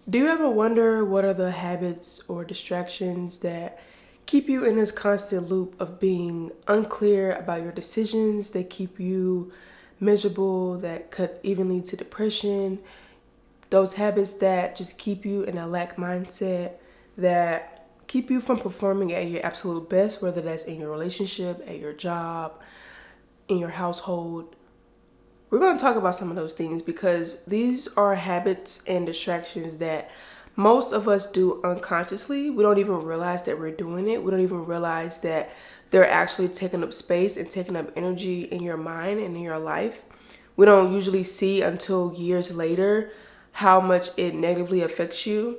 Do you ever wonder what are the habits or distractions that keep you in this constant loop of being unclear about your decisions, that keep you miserable, that could even lead to depression? Those habits that just keep you in a lack mindset, that keep you from performing at your absolute best, whether that's in your relationship, at your job, in your household. We're going to talk about some of those things because these are habits and distractions that most of us do unconsciously. We don't even realize that we're doing it. We don't even realize that they're actually taking up space and taking up energy in your mind and in your life. We don't usually see until years later how much it negatively affects you.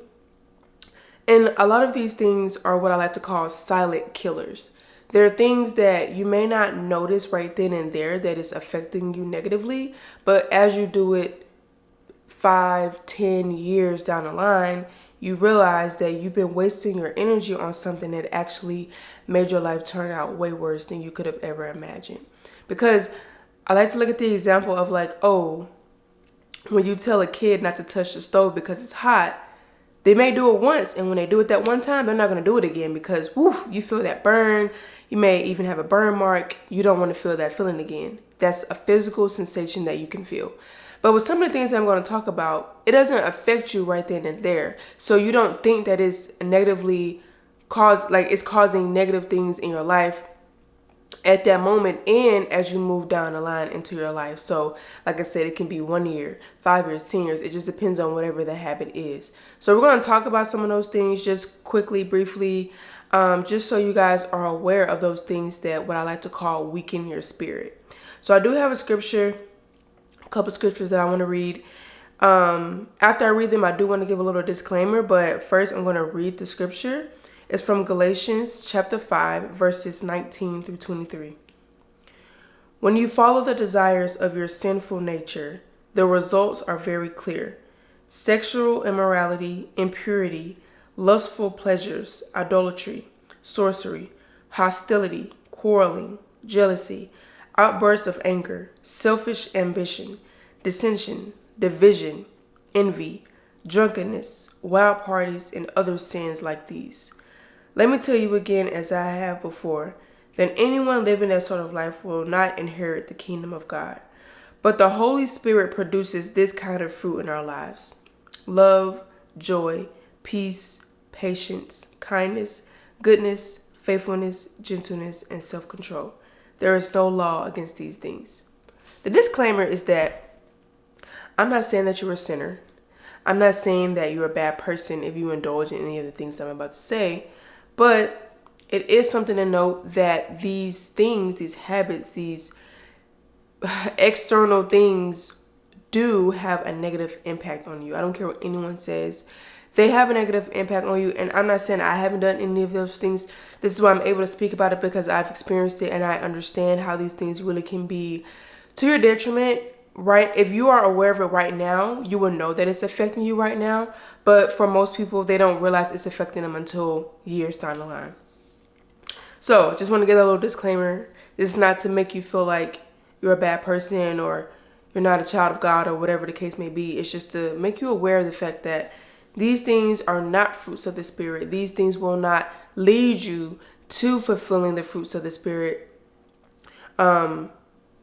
And a lot of these things are what I like to call silent killers. There are things that you may not notice right then and there that is affecting you negatively, but as you do it 5, 10 years down the line, you realize that you've been wasting your energy on something that actually made your life turn out way worse than you could have ever imagined. Because I like to look at the example of like, oh, when you tell a kid not to touch the stove because it's hot, they may do it once, and when they do it that one time, they're not going to do it again because you feel that burn. You may even have a burn mark. You don't want to feel that feeling again. That's a physical sensation that you can feel. But with some of the things that I'm going to talk about, it doesn't affect you right then and there. So you don't think that it's negatively it's causing negative things in your life at that moment and as you move down the line into your life. So like I said, it can be 1 year, 5 years, 10 years. It just depends on whatever the habit is. So we're going to talk about some of those things just quickly, briefly, just so you guys are aware of those things that what I like to call weaken your spirit. So I do have a couple scriptures that I want to read. After I read them, I do want to give a little disclaimer, but first I'm going to read the scripture. It's from Galatians chapter 5, verses 19 through 23. When you follow the desires of your sinful nature, the results are very clear. Sexual immorality, impurity, lustful pleasures, idolatry, sorcery, hostility, quarreling, jealousy, outbursts of anger, selfish ambition, dissension, division, envy, drunkenness, wild parties, and other sins like these. Let me tell you again, as I have before, that anyone living that sort of life will not inherit the kingdom of God. But the Holy Spirit produces this kind of fruit in our lives: love, joy, peace, patience, kindness, goodness, faithfulness, gentleness, and self-control. There is no law against these things. The disclaimer is that I'm not saying that you're a sinner. I'm not saying that you're a bad person if you indulge in any of the things that I'm about to say. But it is something to note that these things, these habits, these external things do have a negative impact on you. I don't care what anyone says. They have a negative impact on you. And I'm not saying I haven't done any of those things. This is why I'm able to speak about it, because I've experienced it and I understand how these things really can be to your detriment. Right? If you are aware of it right now, you will know that it's affecting you right now. But for most people, they don't realize it's affecting them until years down the line. So just want to get a little disclaimer. This is not to make you feel like you're a bad person or you're not a child of God or whatever the case may be. It's just to make you aware of the fact that these things are not fruits of the Spirit. These things will not lead you to fulfilling the fruits of the Spirit.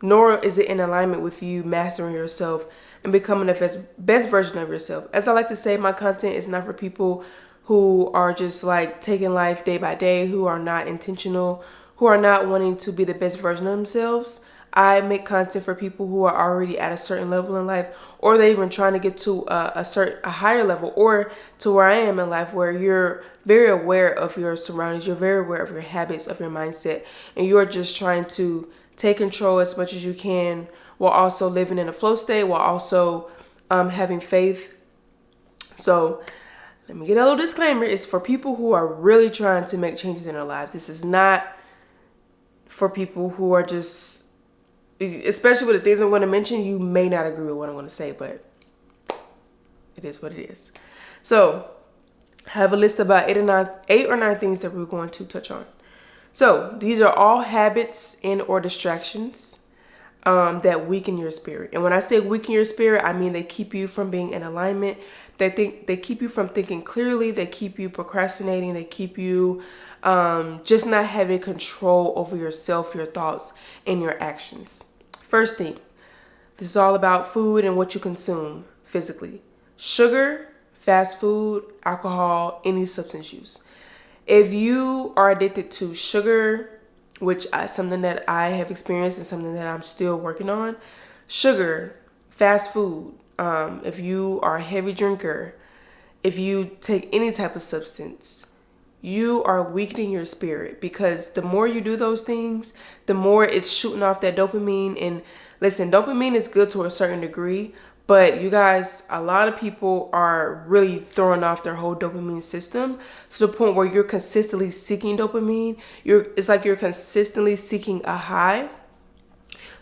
Nor is it in alignment with you mastering yourself and becoming the best version of yourself. As I like to say, my content is not for people who are just like taking life day by day, who are not intentional, who are not wanting to be the best version of themselves. I make content for people who are already at a certain level in life, or they're even trying to get to a higher level, or to where I am in life, where you're very aware of your surroundings, you're very aware of your habits, of your mindset, and you're just trying to take control as much as you can while also living in a flow state, while also having faith. So let me get a little disclaimer. It's for people who are really trying to make changes in their lives. This is not for people who are just, especially with the things I'm going to mention, you may not agree with what I'm going to say, but it is what it is. So I have a list of about eight or nine things that we're going to touch on. So these are all habits and or distractions that weaken your spirit. And when I say weaken your spirit, I mean they keep you from being in alignment. They keep you from thinking clearly. They keep you procrastinating. They keep you just not having control over yourself, your thoughts, and your actions. First thing, this is all about food and what you consume physically. Sugar, fast food, alcohol, any substance use. If you are addicted to sugar, which is something that I have experienced and something that I'm still working on, sugar, fast food, if you are a heavy drinker, if you take any type of substance, you are weakening your spirit, because the more you do those things, the more it's shooting off that dopamine. And listen, dopamine is good to a certain degree, but you guys, a lot of people are really throwing off their whole dopamine system to the point where you're consistently seeking dopamine. It's like you're consistently seeking a high.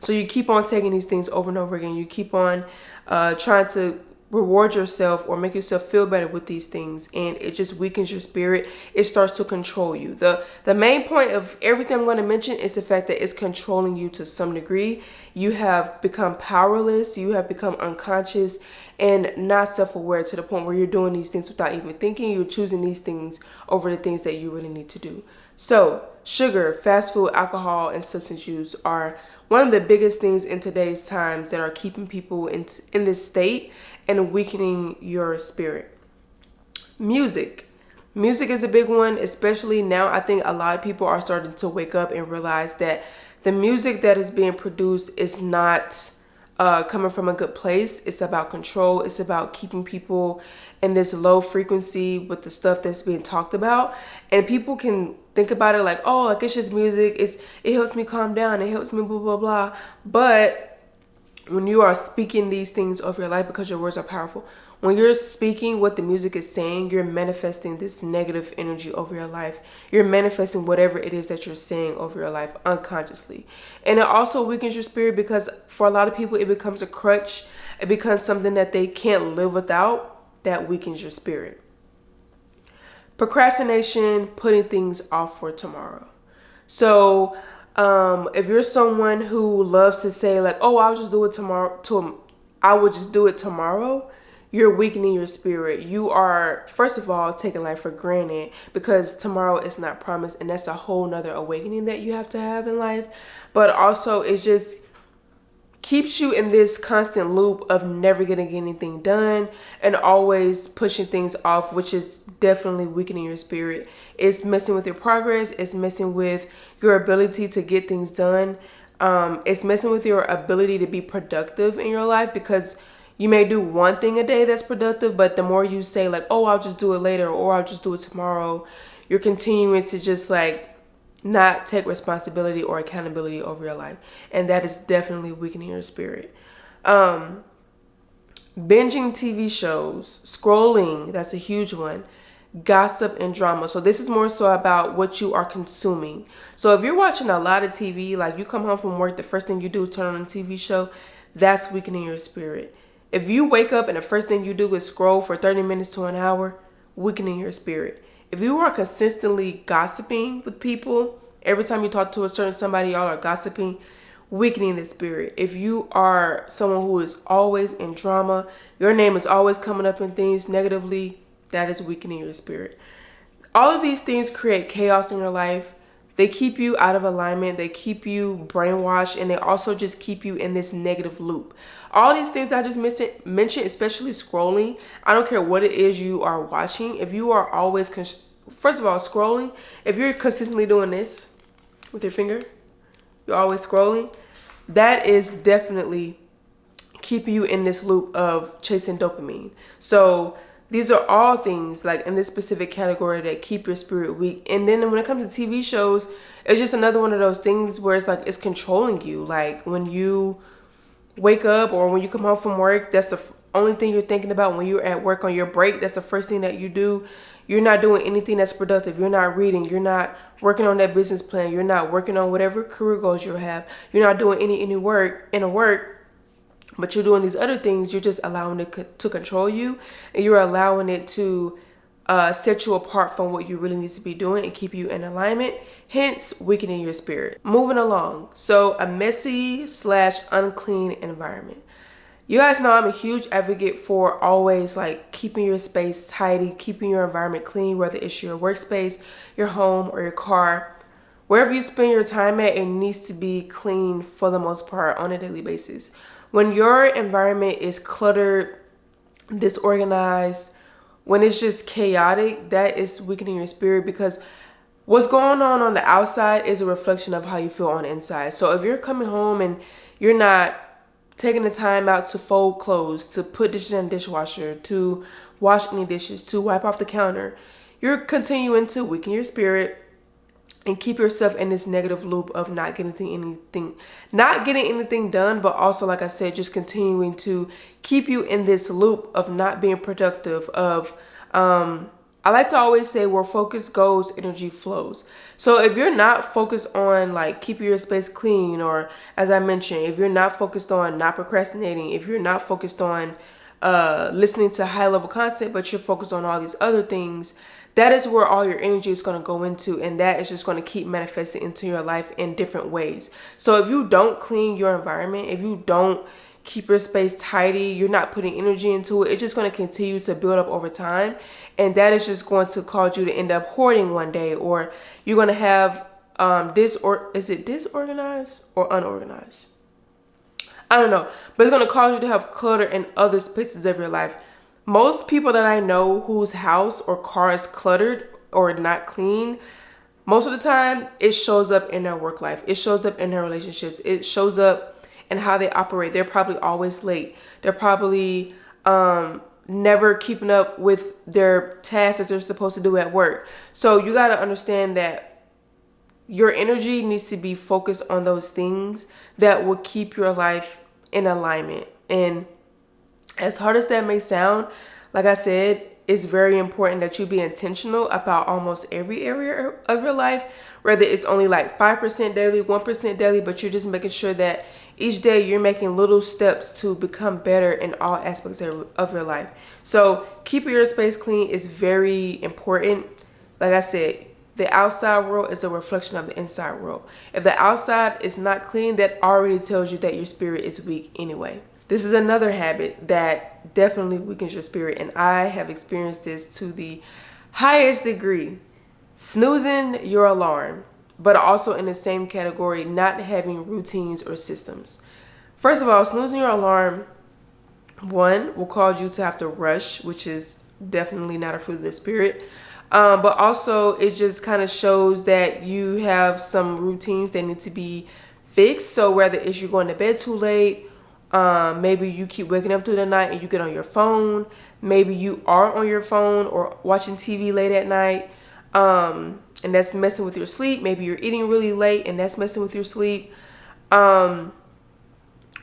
So you keep on taking these things over and over again. You keep on trying to reward yourself or make yourself feel better with these things, and it just weakens your spirit. It starts to control you. The main point of everything I'm going to mention is the fact that it's controlling you to some degree. You have become powerless. You have become unconscious and not self-aware to the point where you're doing these things without even thinking. You're choosing these things over the things that you really need to do. So sugar, fast food, alcohol, and substance use are one of the biggest things in today's times that are keeping people in this state and weakening your spirit. Music. Music is a big one, especially now. I think a lot of people are starting to wake up and realize that the music that is being produced is not coming from a good place. It's about control. It's about keeping people in this low frequency with the stuff that's being talked about. And people can think about it like, oh, like it's just music. It helps me calm down. It helps me blah, blah, blah. But when you are speaking these things over your life, because your words are powerful, when you're speaking what the music is saying, you're manifesting this negative energy over your life. You're manifesting whatever it is that you're saying over your life unconsciously. And it also weakens your spirit, because for a lot of people, it becomes a crutch. It becomes something that they can't live without. That weakens your spirit. Procrastination, putting things off for tomorrow. So if you're someone who loves to say like, oh, I'll just do it tomorrow, I will just do it tomorrow, you're weakening your spirit. You are, first of all, taking life for granted, because tomorrow is not promised, and that's a whole nother awakening that you have to have in life. But also, it just keeps you in this constant loop of never getting anything done and always pushing things off, which is definitely weakening your spirit. It's messing with your progress. It's messing with your ability to get things done. It's messing with your ability to be productive in your life, because you may do one thing a day that's productive, but the more you say like, oh, I'll just do it later, or I'll just do it tomorrow, you're continuing to just like not take responsibility or accountability over your life. And that is definitely weakening your spirit. Binging TV shows, scrolling, that's a huge one. Gossip and drama. So this is more so about what you are consuming. So if you're watching a lot of TV, like you come home from work, the first thing you do is turn on a TV show, that's weakening your spirit. If you wake up and the first thing you do is scroll for 30 minutes to an hour, weakening your spirit. If you are consistently gossiping with people, every time you talk to a certain somebody, y'all are gossiping, weakening the spirit. If you are someone who is always in drama, your name is always coming up in things negatively, that is weakening your spirit. All of these things create chaos in your life. They keep you out of alignment. They keep you brainwashed, and they also just keep you in this negative loop. All these things I just mentioned, especially scrolling. I don't care what it is you are watching. If you are always, first of all, scrolling, if you're consistently doing this with your finger, you're always scrolling, that is definitely keeping you in this loop of chasing dopamine. So these are all things like in this specific category that keep your spirit weak. And then when it comes to TV shows, it's just another one of those things where it's like it's controlling you. Like when you wake up or when you come home from work, that's the only thing you're thinking about. When you're at work on your break, that's the first thing that you do. You're not doing anything that's productive. You're not reading. You're not working on that business plan. You're not working on whatever career goals you have. You're not doing any work, but you're doing these other things. You're just allowing it to control you, and you're allowing it to set you apart from what you really need to be doing and keep you in alignment, hence weakening your spirit. Moving along. So a messy / unclean environment. You guys know I'm a huge advocate for always like keeping your space tidy, keeping your environment clean, whether it's your workspace, your home, or your car. Wherever you spend your time at, it needs to be clean for the most part on a daily basis. When your environment is cluttered, disorganized, when it's just chaotic, that is weakening your spirit, because what's going on the outside is a reflection of how you feel on the inside. So if you're coming home and you're not taking the time out to fold clothes, to put dishes in the dishwasher, to wash any dishes, to wipe off the counter, you're continuing to weaken your spirit and keep yourself in this negative loop of not getting anything done, but also, like I said, just continuing to keep you in this loop of not being productive, of I like to always say, where focus goes, energy flows. So if you're not focused on like keeping your space clean, or as I mentioned, if you're not focused on not procrastinating, if you're not focused on listening to high level content, but you're focused on all these other things, that is where all your energy is going to go into, and that is just going to keep manifesting into your life in different ways. So if you don't clean your environment, if you don't keep your space tidy, you're not putting energy into it, it's just going to continue to build up over time, and that is just going to cause you to end up hoarding one day, or you're going to have is it disorganized or unorganized? I don't know, but it's going to cause you to have clutter in other spaces of your life. Most people that I know whose house or car is cluttered or not clean, most of the time it shows up in their work life. It shows up in their relationships. It shows up in how they operate. They're probably always late. They're probably never keeping up with their tasks that they're supposed to do at work. So you got to understand that your energy needs to be focused on those things that will keep your life in alignment. And as hard as that may sound, like I said, it's very important that you be intentional about almost every area of your life, whether it's only like 5% daily, 1% daily, but you're just making sure that each day you're making little steps to become better in all aspects of your life. So keeping your space clean is very important. Like I said, the outside world is a reflection of the inside world. If the outside is not clean, that already tells you that your spirit is weak anyway. This is another habit that definitely weakens your spirit, and I have experienced this to the highest degree. Snoozing your alarm, but also in the same category, not having routines or systems. First of all, snoozing your alarm, one, will cause you to have to rush, which is definitely not a fruit of the spirit. But also it just kind of shows that you have some routines that need to be fixed. So whether it's you're going to bed too late, maybe you keep waking up through the night and you get on your phone. Maybe you are on your phone or watching TV late at night, and that's messing with your sleep. Maybe you're eating really late and that's messing with your sleep.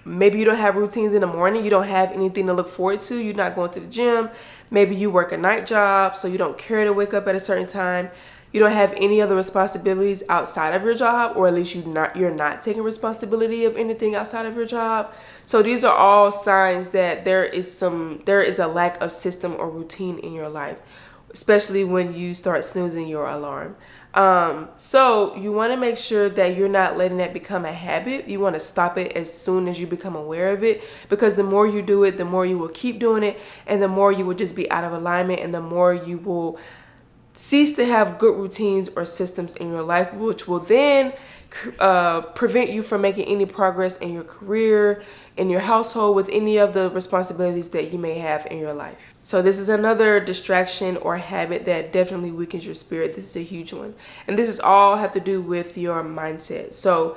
Maybe you don't have routines in the morning. You don't have anything to look forward to. You're not going to the gym. Maybe you work a night job, so you don't care to wake up at a certain time. You don't have any other responsibilities outside of your job, or at least you're not taking responsibility of anything outside of your job. So these are all signs that there is a lack of system or routine in your life, especially when you start snoozing your alarm. So you want to make sure that you're not letting that become a habit. You want to stop it as soon as you become aware of it, because the more you do it, the more you will keep doing it, and the more you will just be out of alignment, and the more you will cease to have good routines or systems in your life, which will then prevent you from making any progress in your career, in your household, with any of the responsibilities that you may have in your life. So this is another distraction or habit that definitely weakens your spirit. This is a huge one. And this is all have to do with your mindset. So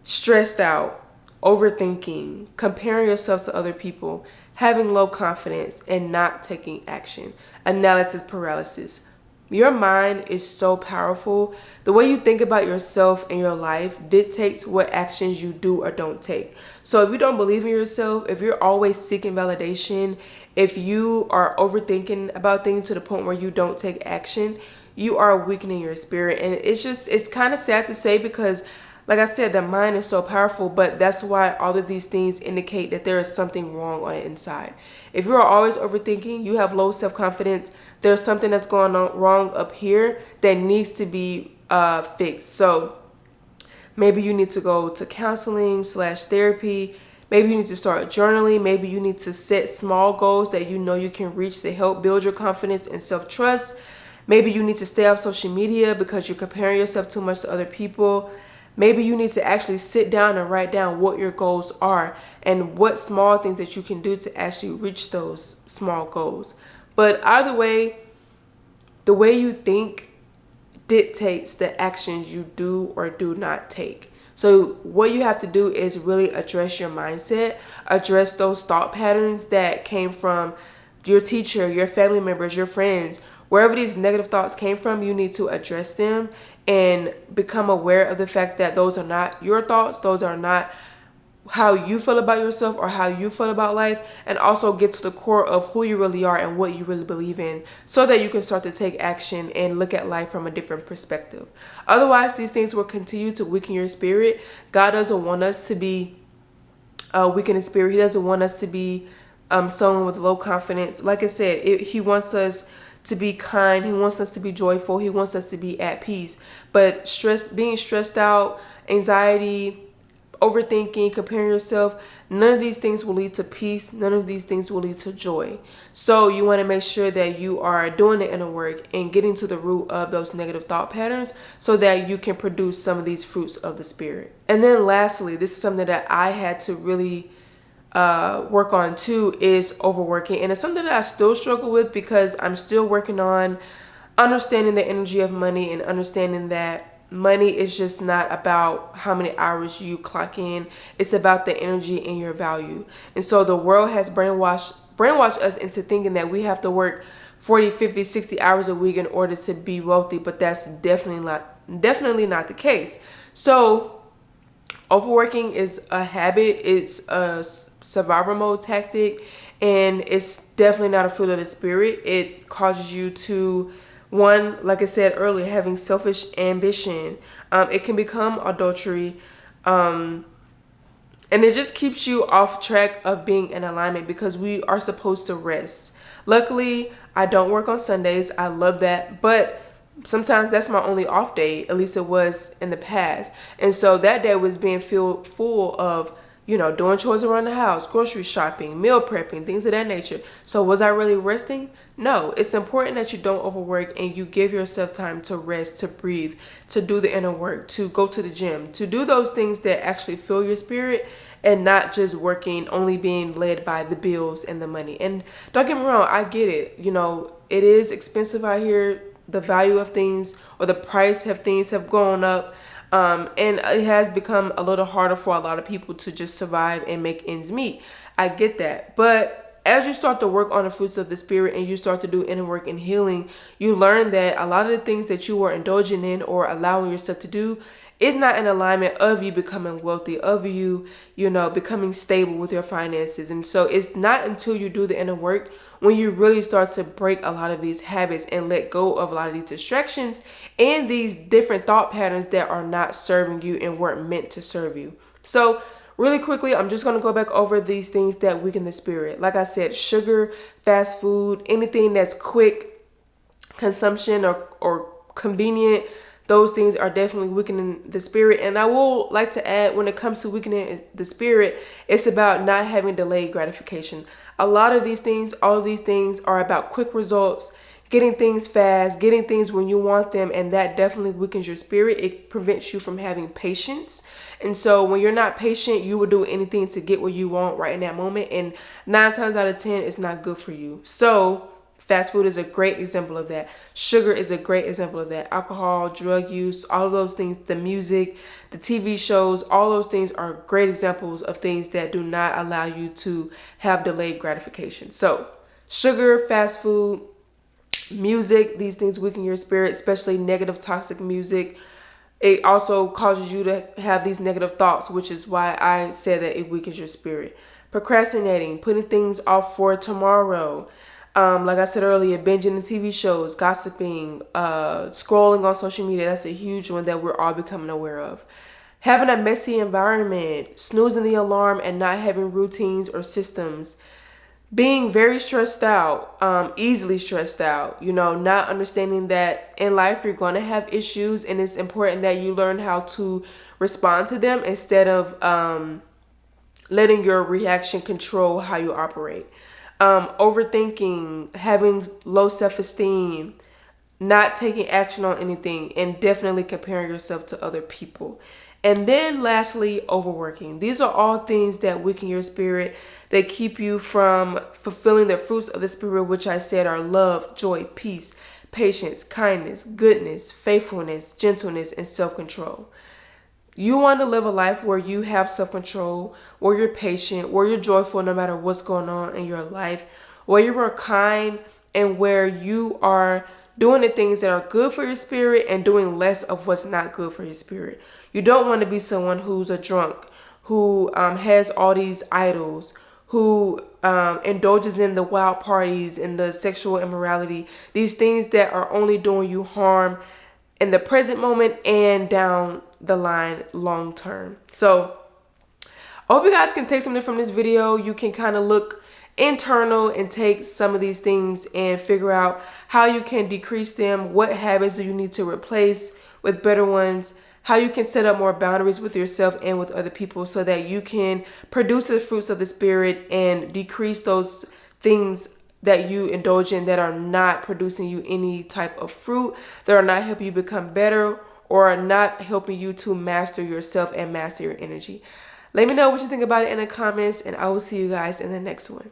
stressed out, overthinking, comparing yourself to other people, having low confidence, and not taking action, analysis paralysis. Your mind is so powerful. The way you think about yourself and your life dictates what actions you do or don't take. So if you don't believe in yourself, if you're always seeking validation, if you are overthinking about things to the point where you don't take action, you are weakening your spirit. And it's kind of sad to say, because like I said, the mind is so powerful, but that's why all of these things indicate that there is something wrong on the inside. If you are always overthinking, you have low self-confidence, there's something that's going on wrong up here that needs to be fixed. So maybe you need to go to counseling /therapy. Maybe you need to start journaling. Maybe you need to set small goals that you know you can reach to help build your confidence and self-trust. Maybe you need to stay off social media because you're comparing yourself too much to other people. Maybe you need to actually sit down and write down what your goals are and what small things that you can do to actually reach those small goals. But either way, the way you think dictates the actions you do or do not take. So what you have to do is really address your mindset, address those thought patterns that came from your teacher, your family members, your friends. Wherever these negative thoughts came from, you need to address them and become aware of the fact that those are not your thoughts. Those are not how you feel about yourself or how you feel about life, and also get to the core of who you really are and what you really believe in, so that you can start to take action and look at life from a different perspective. Otherwise, these things will continue to weaken your spirit. God doesn't want us to be weakened in spirit. He doesn't want us to be someone with low confidence. Like I said, he wants us to be kind. He wants us to be joyful. He wants us to be at peace. But being stressed out, anxiety, overthinking, comparing yourself, none of these things will lead to peace. None of these things will lead to joy. So you want to make sure that you are doing the inner work and getting to the root of those negative thought patterns so that you can produce some of these fruits of the spirit. And then lastly, this is something that I had to really work on too, is overworking. And it's something that I still struggle with because I'm still working on understanding the energy of money and understanding that money is just not about how many hours you clock in. It's about the energy and your value. And so the world has brainwashed us into thinking that we have to work 40, 50, 60 hours a week in order to be wealthy, but that's definitely not the case. So overworking is a habit. It's a survival mode tactic, and it's definitely not a fruit of the spirit. It causes you to, one, like I said earlier, having selfish ambition. It can become adultery. And it just keeps you off track of being in alignment, because we are supposed to rest. Luckily, I don't work on Sundays. I love that. But sometimes that's my only off day. At least it was in the past. And so that day was being filled full of, doing chores around the house, grocery shopping, meal prepping, things of that nature. So was I really resting? No. It's important that you don't overwork and you give yourself time to rest, to breathe, to do the inner work, to go to the gym, to do those things that actually fill your spirit, and not just working, only being led by the bills and the money. And don't get me wrong, I get it. It is expensive out here. The value of things, or the price of things, have gone up. And it has become a little harder for a lot of people to just survive and make ends meet. I get that. But as you start to work on the fruits of the spirit and you start to do inner work and healing, you learn that a lot of the things that you were indulging in or allowing yourself to do is not in alignment of you becoming wealthy, of you, becoming stable with your finances. And so it's not until you do the inner work when you really start to break a lot of these habits and let go of a lot of these distractions and these different thought patterns that are not serving you and weren't meant to serve you. So really quickly, I'm just going to go back over these things that weaken the spirit. Like I said, sugar, fast food, anything that's quick consumption or convenient, those things are definitely weakening the spirit. And I will like to add, when it comes to weakening the spirit, it's about not having delayed gratification. A lot of these things, all of these things are about quick results, getting things fast, getting things when you want them, and that definitely weakens your spirit. It prevents you from having patience. And so when you're not patient, you will do anything to get what you want right in that moment, and 9 times out of 10, it's not good for you. So fast food is a great example of that. Sugar is a great example of that. Alcohol, drug use, all of those things, the music, the TV shows, all those things are great examples of things that do not allow you to have delayed gratification. So sugar, fast food, music, these things weaken your spirit, especially negative, toxic music. It also causes you to have these negative thoughts, which is why I said that it weakens your spirit. Procrastinating, putting things off for tomorrow. Like I said earlier, binging the TV shows, gossiping, scrolling on social media. That's a huge one that we're all becoming aware of. Having a messy environment, snoozing the alarm and not having routines or systems. Being very stressed out, easily stressed out, not understanding that in life you're going to have issues, and it's important that you learn how to respond to them instead of letting your reaction control how you operate. Overthinking, having low self-esteem, not taking action on anything, and definitely comparing yourself to other people. And then lastly, overworking. These are all things that weaken your spirit, that keep you from fulfilling the fruits of the spirit, which I said are love, joy, peace, patience, kindness, goodness, faithfulness, gentleness, and self-control. You want to live a life where you have self-control, where you're patient, where you're joyful no matter what's going on in your life, where you are kind, and where you are doing the things that are good for your spirit and doing less of what's not good for your spirit. You don't want to be someone who's a drunk, who has all these idols, who indulges in the wild parties and the sexual immorality, these things that are only doing you harm in the present moment and down the line long term. So I hope you guys can take something from this video. You can kind of look internal and take some of these things and figure out how you can decrease them. What habits do you need to replace with better ones? How you can set up more boundaries with yourself and with other people so that you can produce the fruits of the spirit and decrease those things that you indulge in that are not producing you any type of fruit, that are not helping you become better, or are not helping you to master yourself and master your energy. Let me know what you think about it in the comments, and I will see you guys in the next one.